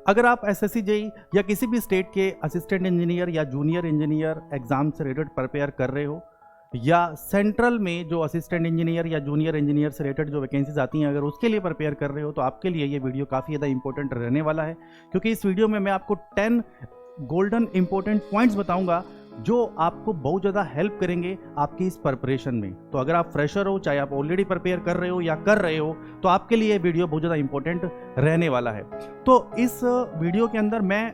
अगर आप SSC JEE या किसी भी स्टेट के असिस्टेंट इंजीनियर या जूनियर इंजीनियर एग्जाम से रिलेटेड प्रिपेयर कर रहे हो, या सेंट्रल में जो असिस्टेंट इंजीनियर या जूनियर इंजीनियर से रिलेटेड जो वैकेंसीज आती हैं, अगर उसके लिए प्रिपेयर कर रहे हो, तो आपके लिए ये वीडियो काफ़ी ज़्यादा इंपॉर्टेंट रहने वाला है। क्योंकि इस वीडियो में मैं आपको 10 गोल्डन इंपॉर्टेंट पॉइंट्स बताऊंगा जो आपको बहुत ज़्यादा हेल्प करेंगे आपकी इस प्रिपरेशन में। तो अगर आप फ्रेशर हो, चाहे आप ऑलरेडी प्रिपेयर कर रहे हो या कर रहे हो, तो आपके लिए ये वीडियो बहुत ज़्यादा इंपॉर्टेंट रहने वाला है। तो इस वीडियो के अंदर मैं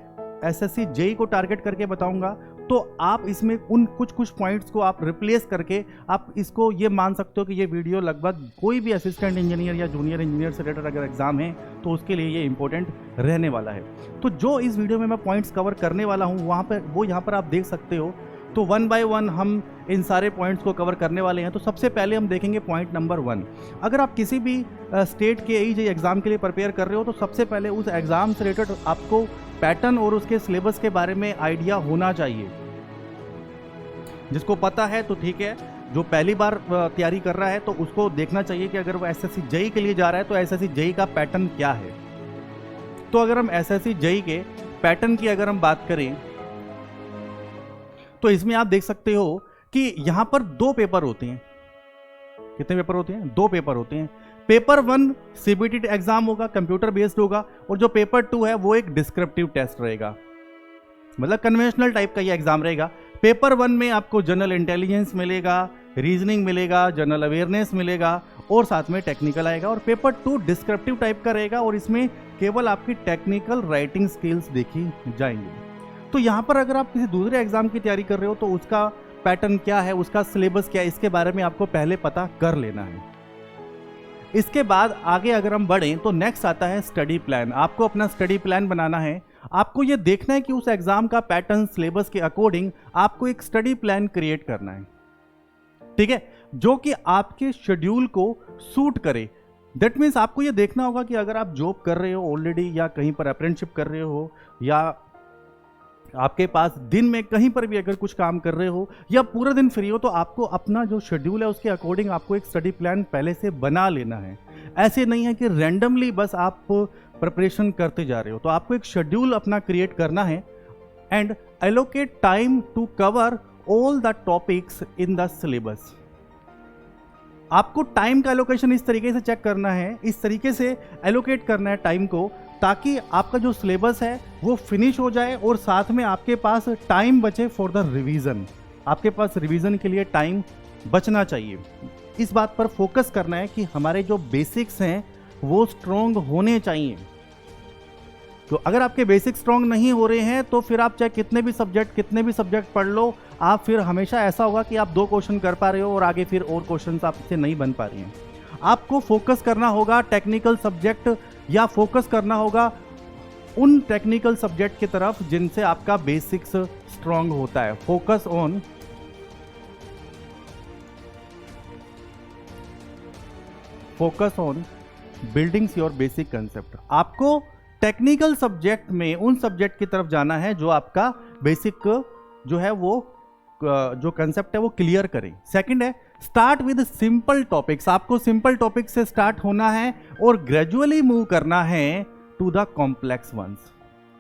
एसएससी जेईई को टारगेट करके बताऊंगा, तो आप इसमें उन कुछ पॉइंट्स को आप रिप्लेस करके आप इसको ये मान सकते हो कि ये वीडियो लगभग कोई भी असिस्टेंट इंजीनियर या जूनियर इंजीनियर से रिलेटेड अगर एग्जाम है तो उसके लिए ये इंपॉर्टेंट रहने वाला है। तो जो इस वीडियो में मैं पॉइंट्स कवर करने वाला हूँ वहाँ पर वो यहाँ पर आप देख सकते हो। तो 1 बाय 1 हम इन सारे पॉइंट्स को कवर करने वाले हैं। तो सबसे पहले हम देखेंगे पॉइंट नंबर 1। अगर आप किसी भी स्टेट के जेईई एग्जाम के लिए प्रिपेयर कर रहे हो, तो सबसे पहले उस एग्जाम से रिलेटेड आपको पैटर्न और उसके सिलेबस के बारे में आइडिया होना चाहिए। जिसको पता है तो ठीक है, जो पहली बार तैयारी कर रहा है तो उसको देखना चाहिए कि अगर वो एसएससी जेईई के लिए जा रहा है तो एसएससी जेईई का पैटर्न क्या है। तो अगर हम एसएससी जेईई के पैटर्न की अगर हम बात करें, तो इसमें आप देख सकते हो कि यहां पर 2 पेपर होते हैं। कितने पेपर होते हैं? 2 पेपर होते हैं। पेपर 1 सीबीटी एग्जाम होगा, कंप्यूटर बेस्ड होगा, और जो पेपर 2 है वो एक डिस्क्रिप्टिव टेस्ट रहेगा, मतलब कन्वेंशनल टाइप का ये एग्जाम रहेगा। पेपर 1 में आपको जनरल इंटेलिजेंस मिलेगा, रीजनिंग मिलेगा, जनरल अवेयरनेस मिलेगा और साथ में टेक्निकल आएगा। और पेपर 2 डिस्क्रिप्टिव टाइप का रहेगा और इसमें केवल आपकी टेक्निकल राइटिंग स्किल्स देखी जाएंगी। तो यहाँ पर अगर आप किसी दूसरे एग्जाम की तैयारी कर रहे हो तो उसका पैटर्न क्या है, उसका सिलेबस क्या है, इसके बारे में आपको पहले पता कर लेना है। इसके बाद आगे अगर हम बढ़ें तो नेक्स्ट आता है स्टडी प्लान। आपको अपना स्टडी प्लान बनाना है। आपको ये देखना है कि उस एग्जाम का पैटर्न सिलेबस के अकॉर्डिंग आपको एक स्टडी प्लान क्रिएट करना है, ठीक है, जो कि आपके शेड्यूल को सूट करे। दैट मीन्स आपको ये देखना होगा कि अगर आप जॉब कर रहे हो ऑलरेडी, या कहीं पर अप्रेंटिसशिप कर रहे हो, या आपके पास दिन में कहीं पर भी अगर कुछ काम कर रहे हो, या पूरा दिन फ्री हो, तो आपको अपना जो शेड्यूल है उसके अकॉर्डिंग आपको एक स्टडी प्लान पहले से बना लेना है। ऐसे नहीं है कि रैंडमली बस आप प्रिपरेशन करते जा रहे हो। तो आपको एक शेड्यूल अपना क्रिएट करना है and allocate time to cover all the topics in the syllabus. आपको टाइम का एलोकेशन इस तरीके से चेक करना है, इस तरीके से एलोकेट करना है टाइम को, ताकि आपका जो सिलेबस है वो फिनिश हो जाए और साथ में आपके पास टाइम बचे फॉर द रिवीजन। आपके पास रिवीजन के लिए टाइम बचना चाहिए। इस बात पर फोकस करना है कि हमारे जो बेसिक्स हैं वो स्ट्रॉन्ग होने चाहिए। तो अगर आपके बेसिक स्ट्रॉन्ग नहीं हो रहे हैं तो फिर आप चाहे कितने भी सब्जेक्ट पढ़ लो, आप फिर हमेशा ऐसा होगा कि आप 2 क्वेश्चन कर पा रहे हो और आगे फिर और क्वेश्चन आपसे नहीं बन पा रही हैं। आपको फोकस करना होगा टेक्निकल सब्जेक्ट, या फोकस करना होगा उन टेक्निकल सब्जेक्ट की तरफ जिनसे आपका बेसिक्स स्ट्रॉन्ग होता है। Focus on buildings your basic concept. आपको टेक्निकल सब्जेक्ट में उन सब्जेक्ट की तरफ जाना है जो आपका बेसिक जो है वो जो कंसेप्ट है वो क्लियर करें। सेकंड है स्टार्ट विद सिंपल टॉपिक्स। आपको सिंपल टॉपिक से स्टार्ट होना है और ग्रेजुअली मूव करना है टू द कॉम्प्लेक्स वंस,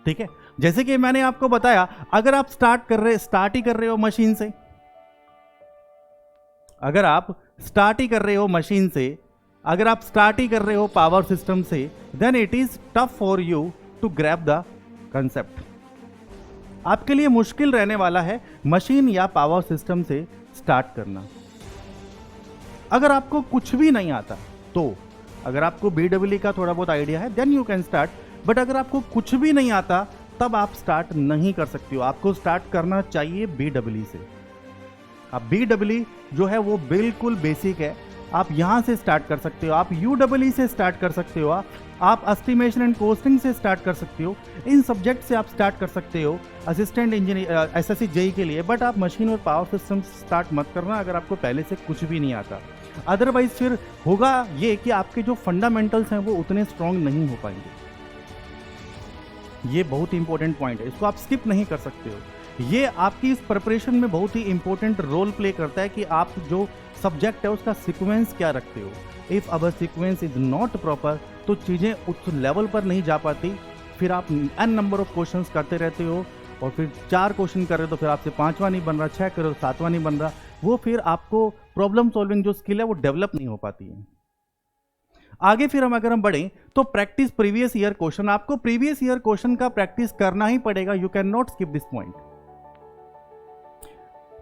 ठीक है। जैसे कि मैंने आपको बताया, अगर आप स्टार्ट ही कर रहे हो मशीन से, अगर आप स्टार्ट ही कर रहे हो पावर सिस्टम से, then it is tough for you to grab the concept. आपके लिए मुश्किल रहने वाला है मशीन या पावर सिस्टम से स्टार्ट करना। अगर आपको कुछ भी नहीं आता, तो अगर आपको BEE का थोड़ा बहुत आइडिया है then you can start, but अगर आपको कुछ भी नहीं आता तब आप स्टार्ट नहीं कर सकते हो। आपको स्टार्ट करना चाहिए BEE से। अब BEE जो है वो बिल्कुल बेसिक है, आप यहाँ से स्टार्ट कर सकते हो, आप UEE से स्टार्ट कर सकते हो, आप एस्टिमेशन एंड कॉस्टिंग से स्टार्ट कर सकते हो, इन सब्जेक्ट से आप स्टार्ट कर सकते हो असिस्टेंट इंजीनियर एसएससी जेईई के लिए। बट आप मशीन और पावर सिस्टम स्टार्ट मत करना अगर आपको पहले से कुछ भी नहीं आता। अदरवाइज फिर होगा ये कि आपके जो फंडामेंटल्स हैं वो उतने स्ट्रांग नहीं हो पाएंगे। ये बहुत ही इंपॉर्टेंट पॉइंट है, इसको आप स्किप नहीं कर सकते हो। ये आपकी इस प्रिपरेशन में बहुत ही इंपॉर्टेंट रोल प्ले करता है कि आप जो सब्जेक्ट है उसका सीक्वेंस क्या रखते हो। If our sequence is not proper तो चीज़ें उस लेवल पर नहीं जा पाती, फिर आप n नंबर ऑफ क्वेश्चंस करते रहते हो, और फिर 4 क्वेश्चन कर रहे हो तो फिर आपसे 5वां नहीं बन रहा, 6 करो तो 7वां नहीं बन रहा, वो फिर आपको प्रॉब्लम सॉल्विंग जो स्किल है वो डेवलप नहीं हो पाती है। आगे फिर अगर हम बढ़ें तो प्रैक्टिस प्रीवियस ईयर क्वेश्चन, आपको प्रीवियस ईयर क्वेश्चन का प्रैक्टिस करना ही पड़ेगा, you can not skip this point.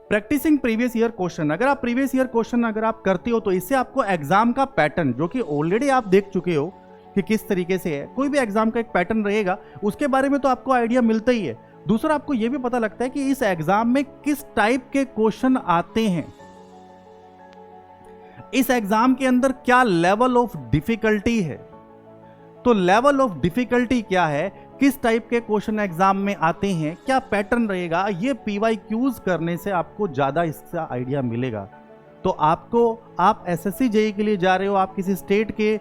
Practicing previous year question, अगर आप प्रीवियस ईयर क्वेश्चन अगर आप करते हो तो इससे आपको एग्जाम का पैटर्न, जो कि ऑलरेडी आप देख चुके हो कि किस तरीके से है, कोई भी एग्जाम का एक पैटर्न रहेगा उसके बारे में तो आपको आइडिया मिलता ही है। दूसरा, आपको यह भी पता लगता है कि इस एग्जाम में किस टाइप के क्वेश्चन आते हैं, इस एग्जाम के अंदर क्या लेवल ऑफ डिफिकल्टी है। तो लेवल ऑफ डिफिकल्टी क्या है, किस टाइप के क्वेश्चन एग्जाम में आते हैं, क्या पैटर्न रहेगा, ये PYQs करने से आपको ज्यादा इसका आइडिया मिलेगा। तो आप SSC JEE के लिए जा रहे हो, आप किसी स्टेट के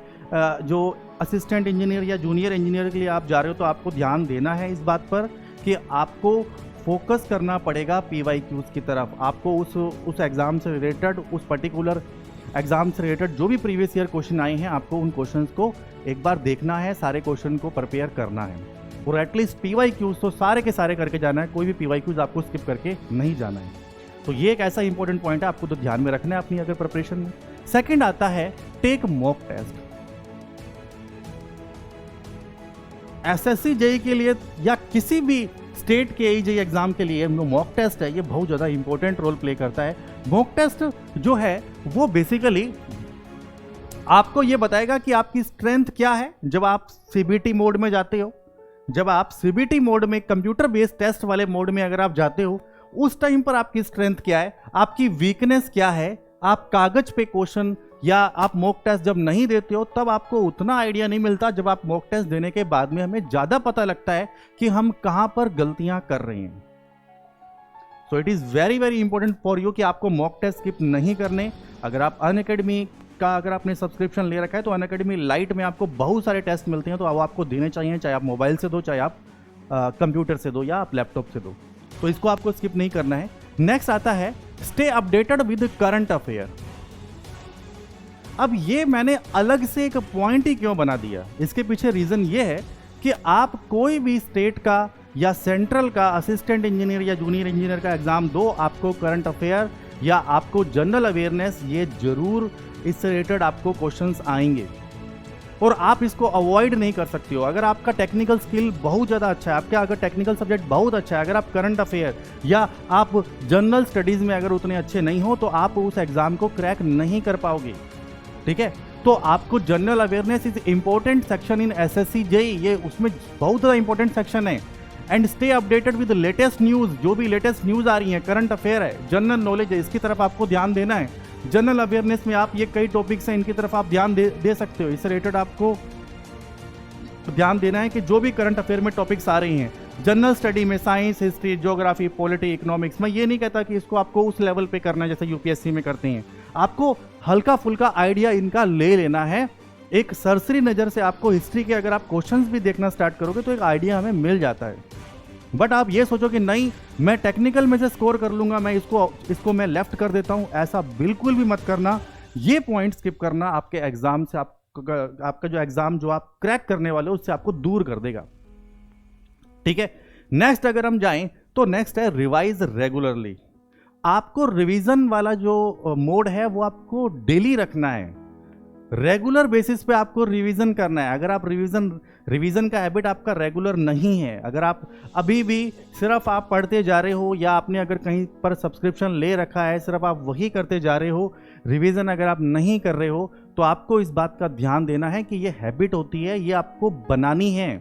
जो असिस्टेंट इंजीनियर या जूनियर इंजीनियर के लिए आप जा रहे हो, तो आपको ध्यान देना है इस बात पर कि आपको फोकस करना पड़ेगा PYQs की तरफ। आपको उस एग्जाम से रिलेटेड, उस पर्टिकुलर एग्जाम से रिलेटेड जो भी प्रीवियस ईयर क्वेश्चन आए हैं, आपको उन क्वेश्चंस को एक बार देखना है, सारे क्वेश्चन को प्रिपेयर करना है, और एटलीस्ट PYQs तो सारे के सारे करके जाना है, कोई भी PYQs आपको स्किप करके नहीं जाना है। तो ये एक ऐसा इंपॉर्टेंट पॉइंट है, आपको तो ध्यान में रखना है अपनी अगर प्रिपरेशन में। सेकंड आता है take mock test. SSC JEE के लिए या किसी भी स्टेट के JEE एग्जाम के लिए मॉक टेस्ट है, ये बहुत ज़्यादा इंपॉर्टेंट रोल प्ले करता है। मॉक टेस्ट जो है वो बेसिकली आपको ये बताएगा कि आपकी स्ट्रेंथ क्या है जब आप CBT मोड में जाते हो। जब आप CBT मोड में, कंप्यूटर बेस्ड टेस्ट वाले मोड में अगर आप जाते हो, उस टाइम पर आपकी स्ट्रेंथ क्या है, आपकी वीकनेस क्या है। आप कागज पे क्वेश्चन या आप मॉक टेस्ट जब नहीं देते हो तब आपको उतना आइडिया नहीं मिलता, जब आप मॉक टेस्ट देने के बाद में हमें ज़्यादा पता लगता है कि हम कहाँ पर गलतियाँ कर रहे हैं। So it is very very important for you कि आपको मॉक टेस्ट स्किप नहीं करने। अगर आप अनअकैडमी का अगर आपने सब्सक्रिप्शन ले रखा है तो अनअकैडमी लाइट में आपको बहुत सारे टेस्ट मिलते हैं, तो वो आपको देने चाहिए, चाहे आप मोबाइल से दो, चाहे आप कंप्यूटर से दो, या आप लैपटॉप से दो। तो इसको आपको स्किप नहीं करना है। नेक्स्ट आता है stay updated with current affair. अब ये मैंने अलग से एक पॉइंट ही क्यों बना दिया, इसके पीछे रीजन ये है कि आप कोई भी स्टेट का या सेंट्रल का असिस्टेंट इंजीनियर या जूनियर इंजीनियर का एग्जाम दो, आपको करंट अफेयर या आपको जनरल अवेयरनेस, ये जरूर इससे रिलेटेड आपको क्वेश्चंस आएंगे और आप इसको अवॉइड नहीं कर सकते हो। अगर आपका टेक्निकल स्किल बहुत ज़्यादा अच्छा है, आपका अगर टेक्निकल सब्जेक्ट बहुत अच्छा है, अगर आप करंट अफेयर या आप जनरल स्टडीज़ में अगर उतने अच्छे नहीं हो, तो आप उस एग्ज़ाम को क्रैक नहीं कर पाओगे। ठीक है, तो आपको general awareness is important section in SSC JEE, ये उसमें बहुत ज़्यादा इंपॉर्टेंट सेक्शन है। And stay updated with latest news, जो भी लेटेस्ट न्यूज़ आ रही है, करंट अफेयर है, जनरल नॉलेज है, इसकी तरफ आपको ध्यान देना है। जनरल अवेयरनेस में आप ये कई टॉपिक्स हैं, इनकी तरफ आप ध्यान दे सकते हो। इससे रिलेटेड आपको ध्यान देना है कि जो भी करंट अफेयर में टॉपिक्स आ रही हैं, जनरल स्टडी में science, history, geography, polity, economics, मैं ये नहीं कहता कि इसको आपको उस लेवल पे करना है जैसे UPSC में करते हैं। आपको हल्का फुल्का आइडिया इनका ले लेना है। एक सरसरी नज़र से आपको हिस्ट्री के अगर आप क्वेश्चंस भी देखना स्टार्ट करोगे तो एक आइडिया हमें मिल जाता है। बट आप ये सोचो कि नहीं, मैं टेक्निकल में से स्कोर कर लूंगा, मैं इसको मैं लेफ्ट कर देता हूं, ऐसा बिल्कुल भी मत करना। ये पॉइंट स्किप करना आपके एग्जाम से, आपका जो एग्जाम जो आप क्रैक करने वाले हो उससे आपको दूर कर देगा। ठीक है, नेक्स्ट अगर हम जाएं तो नेक्स्ट है रिवाइज रेगुलरली। आपको रिवीजन वाला जो मोड है वो आपको डेली रखना है, रेगुलर बेसिस पे आपको रिवीजन करना है। अगर आप रिवीजन का हैबिट आपका रेगुलर नहीं है, अगर आप अभी भी सिर्फ आप पढ़ते जा रहे हो या आपने अगर कहीं पर सब्सक्रिप्शन ले रखा है, सिर्फ आप वही करते जा रहे हो, रिवीजन अगर आप नहीं कर रहे हो, तो आपको इस बात का ध्यान देना है कि ये हैबिट होती है, ये आपको बनानी है।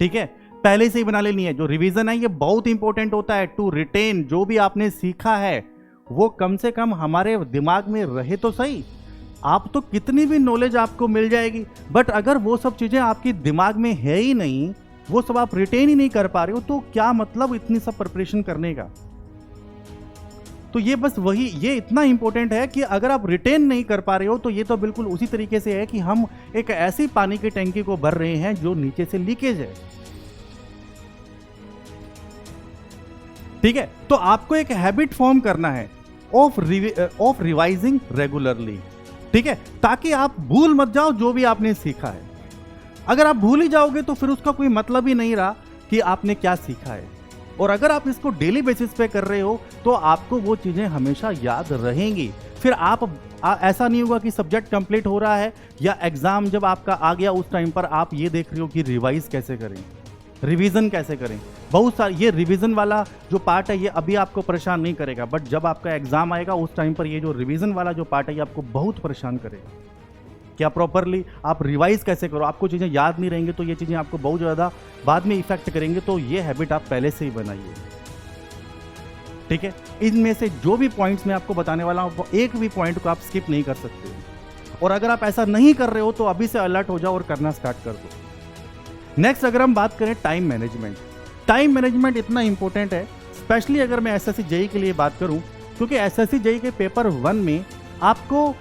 ठीक है, पहले से ही बना लेनी है। जो रिवीजन है ये बहुत इंपॉर्टेंट होता है टू रिटेन, जो भी आपने सीखा है वो कम से कम हमारे दिमाग में रहे तो सही। आप तो कितनी भी नॉलेज आपको मिल जाएगी, बट अगर वो सब चीज़ें आपकी दिमाग में है ही नहीं, वो सब आप रिटेन ही नहीं कर पा रहे हो, तो क्या मतलब इतनी सब प्रिपरेशन करने का। तो ये बस वही, ये इतना इंपॉर्टेंट है कि अगर आप रिटेन नहीं कर पा रहे हो तो ये तो बिल्कुल उसी तरीके से है कि हम एक ऐसी पानी की टंकी को भर रहे हैं जो नीचे से लीकेज है। ठीक है, तो आपको एक हैबिट फॉर्म करना है ऑफ रिवाइजिंग रेगुलरली। ठीक है, ताकि आप भूल मत जाओ जो भी आपने सीखा है। अगर आप भूल ही जाओगे तो फिर उसका कोई मतलब ही नहीं रहा कि आपने क्या सीखा है। और अगर आप इसको डेली बेसिस पे कर रहे हो तो आपको वो चीज़ें हमेशा याद रहेंगी। फिर ऐसा नहीं होगा कि सब्जेक्ट कंप्लीट हो रहा है या एग्जाम जब आपका आ गया उस टाइम पर आप ये देख रहे हो कि रिवाइज कैसे करें, रिवीजन कैसे करें। बहुत सारे ये रिवीजन वाला जो पार्ट है ये अभी आपको परेशान नहीं करेगा, बट जब आपका एग्जाम आएगा उस टाइम पर ये जो रिवीजन वाला जो पार्ट है ये आपको बहुत परेशान करेगा। क्या प्रॉपरली आप रिवाइज कैसे करो, आपको चीज़ें याद नहीं रहेंगी तो ये चीज़ें आपको बहुत ज़्यादा बाद में इफेक्ट करेंगे। तो ये हैबिट आप पहले से ही बनाइए, ठीक है। इनमें से जो भी पॉइंट्स मैं आपको बताने वाला हूँ एक भी पॉइंट को आप स्किप नहीं कर सकते। और अगर आप ऐसा नहीं कर रहे हो तो अभी से अलर्ट हो जाओ और करना स्टार्ट कर दो। नेक्स्ट अगर हम बात करें टाइम मैनेजमेंट, टाइम मैनेजमेंट इतना इंपॉर्टेंट है, स्पेशली अगर मैं एसएससी जेईई के लिए बात करूं, क्योंकि एसएससी जेईई के पेपर 1 में आपको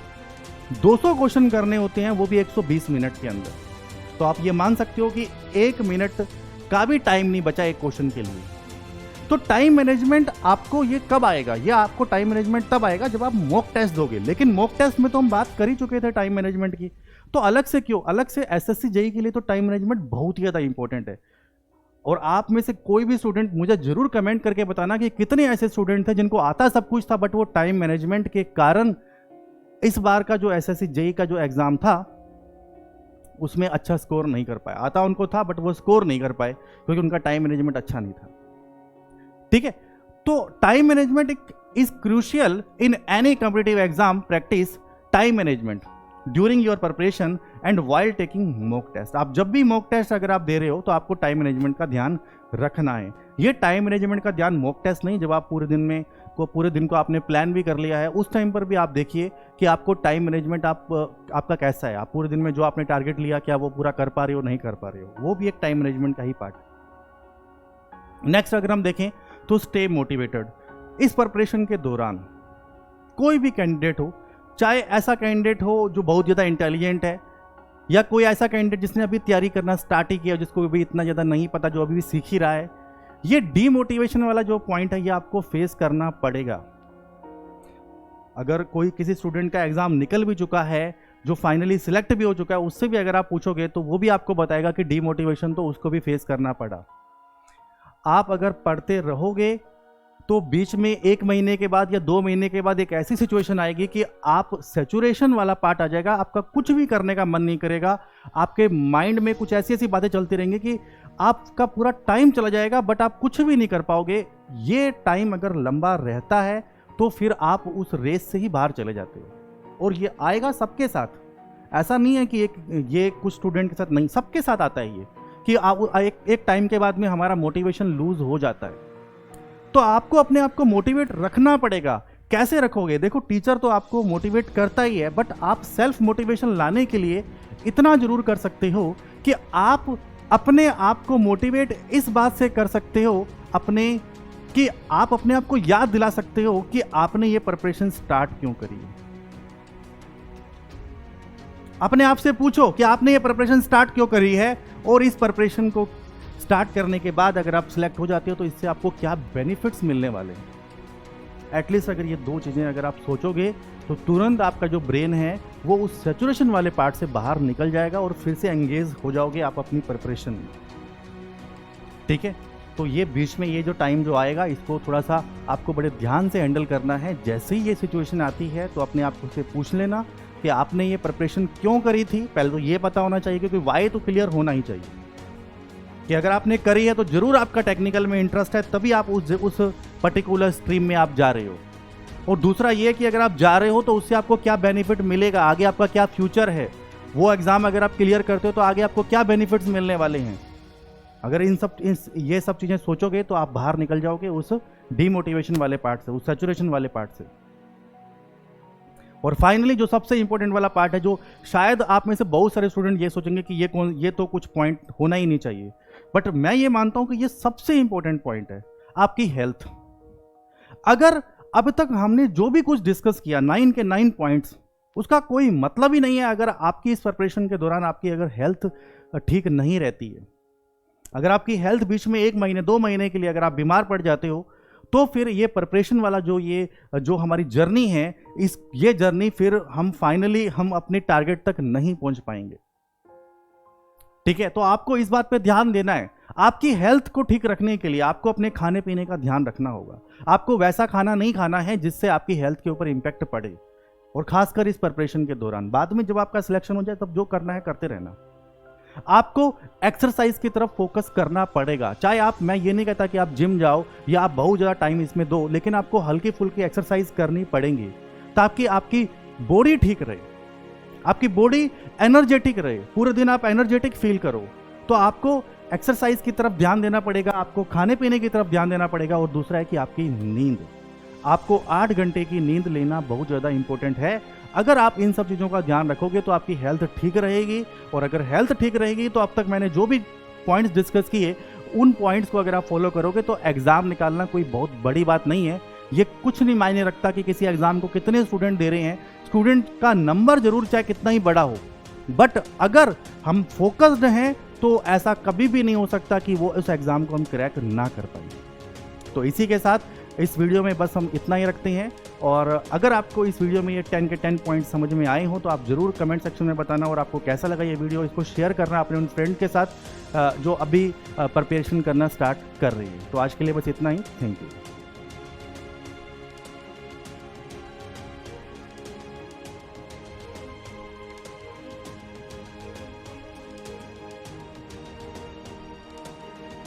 200 क्वेश्चन करने होते हैं, वो भी 120 मिनट के अंदर। तो आप ये मान सकते हो कि 1 मिनट का भी टाइम नहीं बचा एक क्वेश्चन के लिए। तो टाइम मैनेजमेंट आपको ये कब आएगा, ये आपको टाइम मैनेजमेंट तब आएगा जब आप मॉक टेस्ट दोगे। लेकिन मॉक टेस्ट में तो हम बात कर ही चुके थे टाइम मैनेजमेंट की, तो अलग से क्यों, अलग से एसएससी जेईई के लिए तो टाइम मैनेजमेंट बहुत ही ज़्यादा इंपॉर्टेंट है। और आप में से कोई भी स्टूडेंट मुझे जरूर कमेंट करके बताना कि कितने ऐसे स्टूडेंट थे जिनको आता सब कुछ था बट वो टाइम मैनेजमेंट के कारण इस बार का जो एसएससी जेईई का जो एग्जाम था उसमें अच्छा स्कोर नहीं कर पाए। आता उनको था बट वो स्कोर नहीं कर पाए क्योंकि उनका टाइम मैनेजमेंट अच्छा नहीं था, ठीक है। तो time management is crucial in any competitive exam. Practice time management during your preparation and while taking mock test. आप जब भी मॉक टेस्ट अगर आप दे रहे हो तो आपको टाइम मैनेजमेंट का ध्यान रखना है। ये टाइम मैनेजमेंट का ध्यान मॉक टेस्ट नहीं, जब आप पूरे दिन को आपने प्लान भी कर लिया है उस टाइम पर भी आप देखिए कि आपको टाइम मैनेजमेंट आपका कैसा है। आप पूरे दिन में जो आपने टारगेट लिया क्या वो पूरा कर पा रहे हो, नहीं कर पा रहे हो, वो भी एक टाइम मैनेजमेंट का ही पार्ट है। नेक्स्ट अगर हम देखें तो स्टे मोटिवेटेड। इस प्रिपरेशन के दौरान कोई भी कैंडिडेट हो, चाहे ऐसा कैंडिडेट हो जो बहुत ज़्यादा इंटेलिजेंट है या कोई ऐसा कैंडिडेट जिसने अभी तैयारी करना स्टार्ट ही किया, जिसको अभी इतना ज़्यादा नहीं पता, जो अभी भी सीख ही रहा है, ये डीमोटिवेशन वाला जो पॉइंट है ये आपको फेस करना पड़ेगा। अगर कोई किसी स्टूडेंट का एग्जाम निकल भी चुका है, जो फाइनली सिलेक्ट भी हो चुका है, उससे भी अगर आप पूछोगे तो वो भी आपको बताएगा कि डीमोटिवेशन तो उसको भी फेस करना पड़ा। आप अगर पढ़ते रहोगे तो बीच में 1 महीने के बाद या 2 महीने के बाद एक ऐसी सिचुएशन आएगी कि आप सैचुरेशन वाला पार्ट आ जाएगा, आपका कुछ भी करने का मन नहीं करेगा, आपके माइंड में कुछ ऐसी ऐसी बातें चलती रहेंगी कि आपका पूरा टाइम चला जाएगा बट आप कुछ भी नहीं कर पाओगे। ये टाइम अगर लंबा रहता है तो फिर आप उस रेस से ही बाहर चले जाते हो। और ये आएगा सबके साथ, ऐसा नहीं है कि ये कुछ स्टूडेंट के साथ नहीं, सबके साथ आता है ये कि एक टाइम के बाद में हमारा मोटिवेशन लूज हो जाता है। तो आपको अपने आप को मोटिवेट रखना पड़ेगा। कैसे रखोगे? देखो, टीचर तो आपको मोटिवेट करता ही है बट आप सेल्फ मोटिवेशन लाने के लिए इतना जरूर कर सकते हो कि आप अपने आप को मोटिवेट इस बात से कर सकते हो कि आप अपने आप को याद दिला सकते हो कि आपने ये प्रिपरेशन स्टार्ट क्यों करी है। अपने आप से पूछो कि आपने ये प्रिपरेशन स्टार्ट क्यों करी है, और इस प्रिपरेशन को स्टार्ट करने के बाद अगर आप सिलेक्ट हो जाते हो तो इससे आपको क्या बेनिफिट्स मिलने वाले हैं। एटलीस्ट अगर ये 2 चीज़ें अगर आप सोचोगे तो तुरंत आपका जो ब्रेन है वो उस सैचुरेशन वाले पार्ट से बाहर निकल जाएगा और फिर से एंगेज हो जाओगे आप अपनी प्रिपरेशन में, ठीक है। तो ये बीच में ये जो टाइम जो आएगा इसको थोड़ा सा आपको बड़े ध्यान से हैंडल करना है। जैसे ही ये सिचुएशन आती है तो अपने आप से पूछ लेना कि आपने ये प्रिपरेशन क्यों करी थी। पहले तो ये पता होना चाहिए, क्योंकि वाई तो क्लियर होना ही चाहिए कि अगर आपने करी है तो जरूर आपका टेक्निकल में इंटरेस्ट है, तभी आप उस पर्टिकुलर स्ट्रीम में आप जा रहे हो। और दूसरा ये कि अगर आप जा रहे हो तो उससे आपको क्या बेनिफिट मिलेगा, आगे आपका क्या फ्यूचर है, वो एग्जाम अगर आप क्लियर करते हो तो आगे आपको क्या बेनिफिट्स मिलने वाले हैं। अगर ये सब चीज़ें सोचोगे तो आप बाहर निकल जाओगे उस डीमोटिवेशन वाले पार्ट से, उस सैचुरेशन वाले पार्ट से। और फाइनली जो सबसे इंपॉर्टेंट वाला पार्ट है, जो शायद आप में से बहुत सारे स्टूडेंट ये सोचेंगे कि ये तो कुछ पॉइंट होना ही नहीं चाहिए, बट मैं ये मानता हूं कि ये सबसे इंपॉर्टेंट पॉइंट है, आपकी हेल्थ। अगर अब तक हमने जो भी कुछ डिस्कस किया 9 के 9 पॉइंट्स, उसका कोई मतलब ही नहीं है अगर आपकी इस प्रिपरेशन के दौरान आपकी अगर हेल्थ ठीक नहीं रहती है। अगर आपकी हेल्थ बीच में 1 महीने 2 महीने के लिए अगर आप बीमार पड़ जाते हो तो फिर ये प्रिपरेशन वाला जो हमारी जर्नी है, ये जर्नी फिर हम फाइनली अपने टारगेट तक नहीं पहुंच पाएंगे। ठीक है, तो आपको इस बात पे ध्यान देना है। आपकी हेल्थ को ठीक रखने के लिए आपको अपने खाने पीने का ध्यान रखना होगा। आपको वैसा खाना नहीं खाना है जिससे आपकी हेल्थ के ऊपर इंपैक्ट पड़े, और खासकर इस प्रिपरेशन के दौरान। बाद में जब आपका सिलेक्शन हो जाए तब जो करना है करते रहना। आपको एक्सरसाइज की तरफ फोकस करना पड़ेगा। चाहे आप, मैं ये नहीं कहता कि आप जिम जाओ या आप बहुत ज़्यादा टाइम इसमें दो, लेकिन आपको हल्की फुल्की एक्सरसाइज करनी पड़ेंगी ताकि आपकी बॉडी ठीक रहे, आपकी बॉडी एनर्जेटिक रहे, पूरे दिन आप एनर्जेटिक फील करो। तो आपको एक्सरसाइज की तरफ ध्यान देना पड़ेगा, आपको खाने पीने की तरफ ध्यान देना पड़ेगा, और दूसरा है कि आपकी नींद। आपको 8 घंटे की नींद लेना बहुत ज़्यादा इंपॉर्टेंट है। अगर आप इन सब चीज़ों का ध्यान रखोगे तो आपकी हेल्थ ठीक रहेगी, और अगर हेल्थ ठीक रहेगी तो अब तक मैंने जो भी पॉइंट्स डिस्कस किए उन पॉइंट्स को अगर आप फॉलो करोगे तो एग्ज़ाम निकालना कोई बहुत बड़ी बात नहीं है। ये कुछ नहीं मायने रखता कि किसी एग्ज़ाम को कितने स्टूडेंट दे रहे हैं, स्टूडेंट का नंबर जरूर चाहे कितना ही बड़ा हो, बट अगर हम फोकस्ड हैं तो ऐसा कभी भी नहीं हो सकता कि वो उस एग्ज़ाम को हम क्रैक ना कर पाए। तो इसी के साथ इस वीडियो में बस हम इतना ही रखते हैं, और अगर आपको इस वीडियो में ये 10 के 10 पॉइंट समझ में आए हो तो आप ज़रूर कमेंट सेक्शन में बताना, और आपको कैसा लगा ये वीडियो। इसको शेयर करना अपने उन फ्रेंड के साथ जो अभी प्रिपरेशन करना स्टार्ट कर रही है। तो आज के लिए बस इतना ही। Thank you.